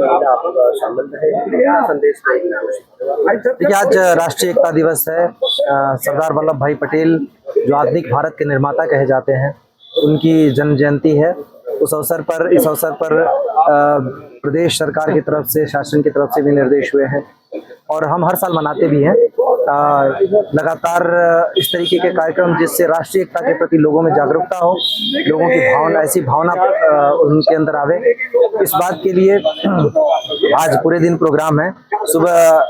में आप शामिल रहे, क्या संदेश देंगे? देखिए, आज राष्ट्रीय एकता दिवस है। सरदार वल्लभ भाई पटेल जो आधुनिक भारत के निर्माता कहे जाते हैं, उनकी जन्म जयंती है। इस अवसर पर प्रदेश सरकार की तरफ से, शासन की तरफ से भी निर्देश हुए हैं और हम हर साल मनाते भी हैं। लगातार इस तरीके के कार्यक्रम जिससे राष्ट्रीय एकता के प्रति लोगों में जागरूकता हो, लोगों की भावना, ऐसी भावना उनके अंदर आवे, इस बात के लिए आज पूरे दिन प्रोग्राम है। सुबह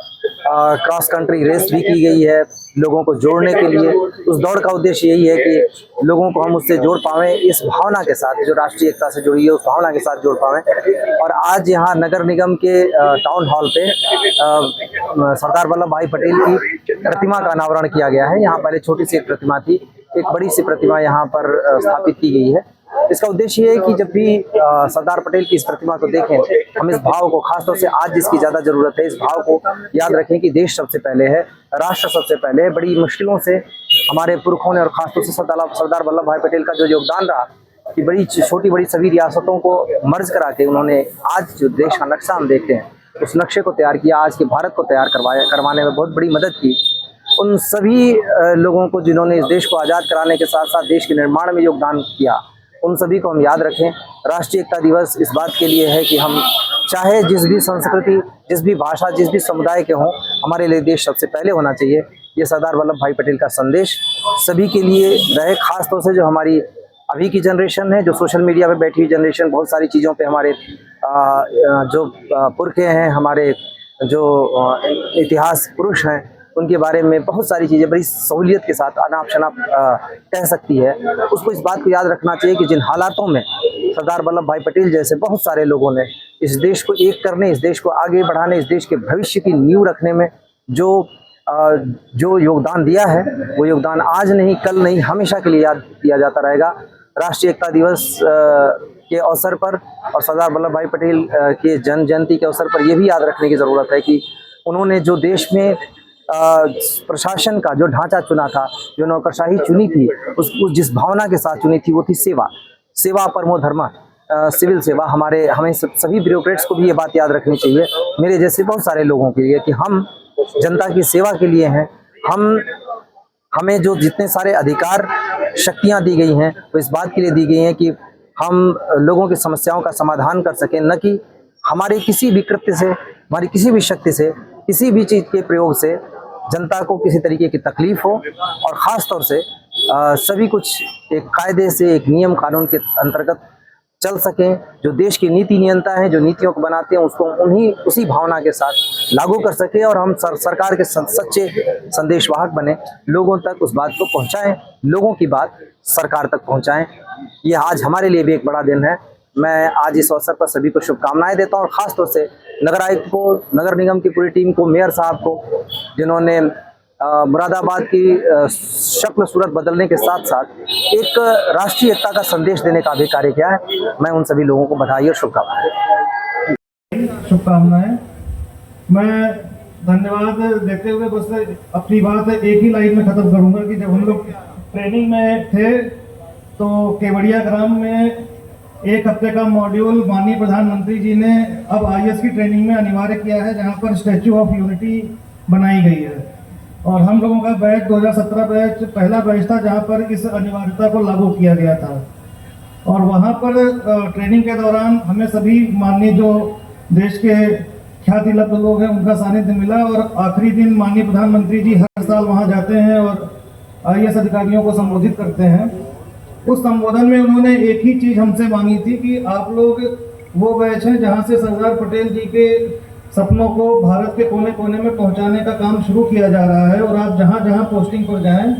क्रॉस कंट्री रेस भी की गई है लोगों को जोड़ने के लिए। उस दौड़ का उद्देश्य यही है कि लोगों को हम उससे जोड़ पावें, इस भावना के साथ जो राष्ट्रीय एकता से जुड़ी है उस भावना के साथ जोड़ पावें। और आज यहाँ नगर निगम के टाउन हॉल पे सरदार वल्लभ भाई पटेल की प्रतिमा का अनावरण किया गया है। यहाँ पहले छोटी सी एक प्रतिमा थी, एक बड़ी सी प्रतिमा यहाँ पर स्थापित की गई है। इसका उद्देश्य ये है कि जब भी सरदार पटेल की इस प्रतिमा को देखें, हम इस भाव को, खासतौर से आज जिसकी ज्यादा जरूरत है, इस भाव को याद रखें कि देश सबसे पहले है, राष्ट्र सबसे पहले है। बड़ी मुश्किलों से हमारे पुरखों ने और खासतौर से सरदार वल्लभ भाई पटेल का जो योगदान रहा कि बड़ी छोटी बड़ी सभी रियासतों को मर्ज करा के उन्होंने आज जो देश का नक्शा हम देखते हैं, उस नक्शे को तैयार किया, आज के भारत को तैयार करवाने में बहुत बड़ी मदद की। उन सभी लोगों को जिन्होंने इस देश को आज़ाद कराने के साथ साथ देश के निर्माण में योगदान किया, उन सभी को हम याद रखें। राष्ट्रीय एकता दिवस इस बात के लिए है कि हम चाहे जिस भी संस्कृति, जिस भी भाषा, जिस भी समुदाय के हों, हमारे लिए देश सबसे पहले होना चाहिए। ये सरदार वल्लभ भाई पटेल का संदेश सभी के लिए रहे, खासतौर से जो हमारी अभी की जनरेशन है, जो सोशल मीडिया पे बैठी हुई जनरेशन, बहुत सारी चीज़ों पे हमारे जो पुरखे हैं, हमारे जो इतिहास पुरुष हैं, उनके बारे में बहुत सारी चीज़ें बड़ी सहूलियत के साथ अनाप शनाप कह सकती है। उसको इस बात को याद रखना चाहिए कि जिन हालातों में सरदार वल्लभ भाई पटेल जैसे बहुत सारे लोगों ने इस देश को एक करने, इस देश को आगे बढ़ाने, इस देश के भविष्य की नींव रखने में जो योगदान दिया है, वो योगदान आज नहीं, कल नहीं, हमेशा के लिए याद किया जाता रहेगा। राष्ट्रीय एकता दिवस के अवसर पर और सरदार वल्लभ भाई पटेल के जन्म जयंती के अवसर पर यह भी याद रखने की ज़रूरत है कि उन्होंने जो देश में प्रशासन का जो ढांचा चुना था, जो नौकरशाही चुनी थी, उस जिस भावना के साथ चुनी थी, वो थी सेवा परमो धर्म, सिविल सेवा। हमें सभी ब्यूरोक्रेट्स को भी ये बात याद रखनी चाहिए, मेरे जैसे बहुत सारे लोगों के लिए, कि हम जनता की सेवा के लिए हैं। हमें जो जितने सारे अधिकार, शक्तियां दी गई हैं, वो इस बात के लिए दी गई हैं कि हम लोगों की समस्याओं का समाधान कर सकें, न कि हमारे किसी भी कृत्य से, हमारी किसी भी शक्ति से, किसी भी चीज़ के प्रयोग से जनता को किसी तरीके की तकलीफ हो। और ख़ास तौर से सभी कुछ एक कायदे से, एक नियम कानून के अंतर्गत चल सकें। जो देश की नीति नियंता हैं, जो नीतियों को बनाते हैं, उसको उसी भावना के साथ लागू कर सकें और हम सरकार के सच्चे संदेशवाहक बने, लोगों तक उस बात को पहुंचाएं, लोगों की बात सरकार तक पहुंचाएं। ये आज हमारे लिए भी एक बड़ा दिन है। मैं आज इस अवसर पर सभी को शुभकामनाएं देता हूं और ख़ास तौर से नगर आयुक्त को, नगर निगम की पूरी टीम को, मेयर साहब को, जिन्होंने मुरादाबाद की शक्ल सूरत बदलने के साथ साथ एक राष्ट्रीय एकता का संदेश देने का भी कार्य किया है। मैं उन सभी लोगों को बधाई और शुभकामनाएं। मैं धन्यवाद देते हुए बस अपनी बात एक ही लाइन में खत्म करूंगा कि जब हम लोग ट्रेनिंग में थे तो केवड़िया ग्राम में एक हफ्ते का मॉड्यूल माननीय प्रधानमंत्री जी ने अब IAS की ट्रेनिंग में अनिवार्य किया है, जहां पर स्टैच्यू ऑफ यूनिटी बनाई गई है। और हम लोगों का बैच 2017 बैच पहला बैच था जहां पर इस अनिवार्यता को लागू किया गया था। और वहां पर ट्रेनिंग के दौरान हमें सभी माननीय जो देश के ख्याति लब्ध लोग हैं उनका सानिध्य मिला। और आखिरी दिन माननीय प्रधानमंत्री जी हर साल वहां जाते हैं और IAS अधिकारियों को संबोधित करते हैं। उस संबोधन में उन्होंने एक ही चीज़ हमसे मांगी थी कि आप लोग वो बैच हैं जहां से सरदार पटेल जी के सपनों को भारत के कोने कोने में पहुंचाने का काम शुरू किया जा रहा है, और आप जहां जहां पोस्टिंग पर जाएं,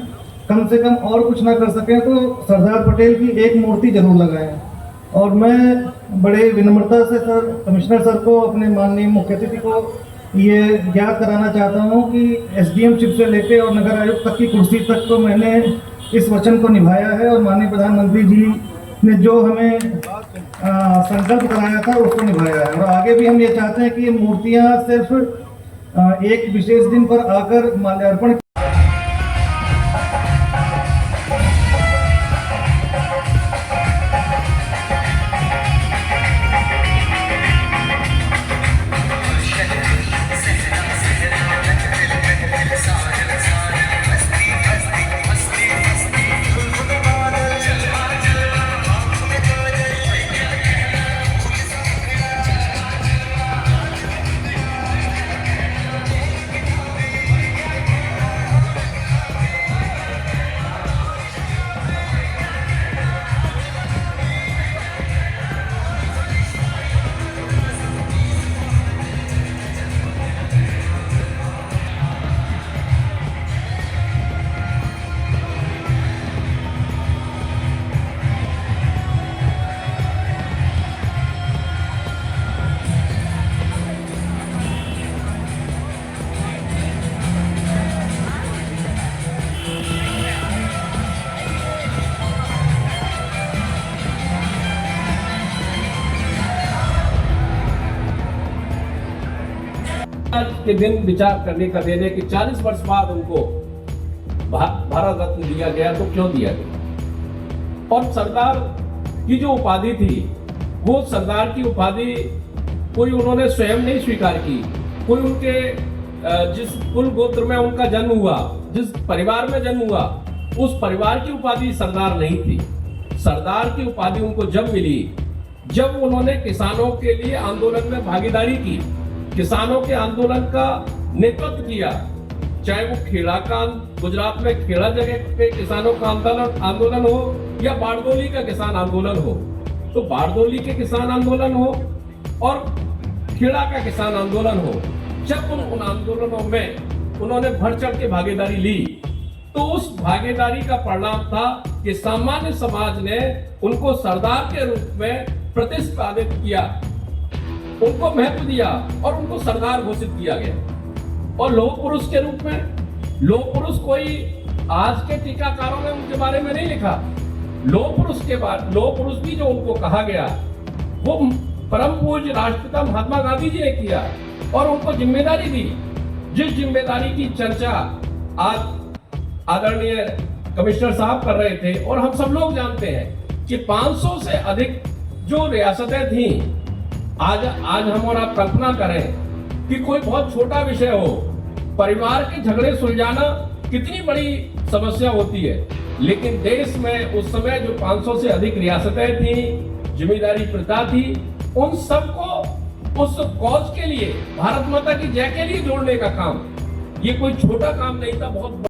कम से कम और कुछ ना कर सकें तो सरदार पटेल की एक मूर्ति जरूर लगाएं। और मैं बड़े विनम्रता से सर, कमिश्नर सर को, अपने माननीय मुख्य अतिथि को ये याद कराना चाहता हूँ कि SDM शिप से लेकर और नगर आयुक्त तक की कुर्सी तक तो मैंने इस वचन को निभाया है, और माननीय प्रधानमंत्री जी ने जो हमें संकल्प कराया था उसको निभाया है। और आगे भी हम ये चाहते हैं कि ये मूर्तियाँ सिर्फ एक विशेष दिन पर आकर माल्यार्पण आज के दिन विचार करने का दिन है कि 40 वर्ष बाद उनको भारत रत्न दिया गया, तो क्यों दिया गया। और सरदार की जो उपाधि थी, वो सरदार की उपाधि कोई उन्होंने स्वयं नहीं स्वीकार की, कोई उनके जिस कुल गोत्र में उनका जन्म हुआ, जिस परिवार में जन्म हुआ, उस परिवार की उपाधि सरदार नहीं थी। सरदार की उपाधि उनको जब मिली जब उन्होंने किसानों के लिए आंदोलन में भागीदारी की, किसानों के आंदोलन का नेतृत्व किया, चाहे वो खेड़ा का, गुजरात में खेड़ा जगह पे किसानों का आंदोलन हो या बारडोली का किसान आंदोलन हो। तो बारडोली के किसान आंदोलन हो और खेड़ा का किसान आंदोलन हो, जब उन आंदोलनों में उन्होंने बढ़ चढ़ के भागीदारी ली, तो उस भागीदारी का परिणाम था कि सामान्य समाज ने उनको सरदार के रूप में प्रतिष्ठापित किया, उनको महत्व दिया और उनको सरदार घोषित किया गया। और लौह पुरुष के रूप में, लौह पुरुष कोई आज के टीकाकारों ने उनके बारे में नहीं लिखा। लौह पुरुष के बाद, लौह पुरुष भी जो उनको कहा गया, वो परम पूज्य राष्ट्रपिता महात्मा गांधी जी ने किया और उनको जिम्मेदारी दी, जिस जिम्मेदारी की चर्चा आज आदरणीय कमिश्नर साहब कर रहे थे और हम सब लोग जानते हैं कि 500 से अधिक जो रियासतें थी, आज हम और आप कल्पना करें कि कोई बहुत छोटा विषय हो, परिवार के झगड़े सुलझाना कितनी बड़ी समस्या होती है, लेकिन देश में उस समय जो 500 से अधिक रियासतें थी, जिम्मेदारी प्रथा थी, उन सबको उस कॉज के लिए, भारत माता की जय के लिए जोड़ने का काम, ये कोई छोटा काम नहीं था, बहुत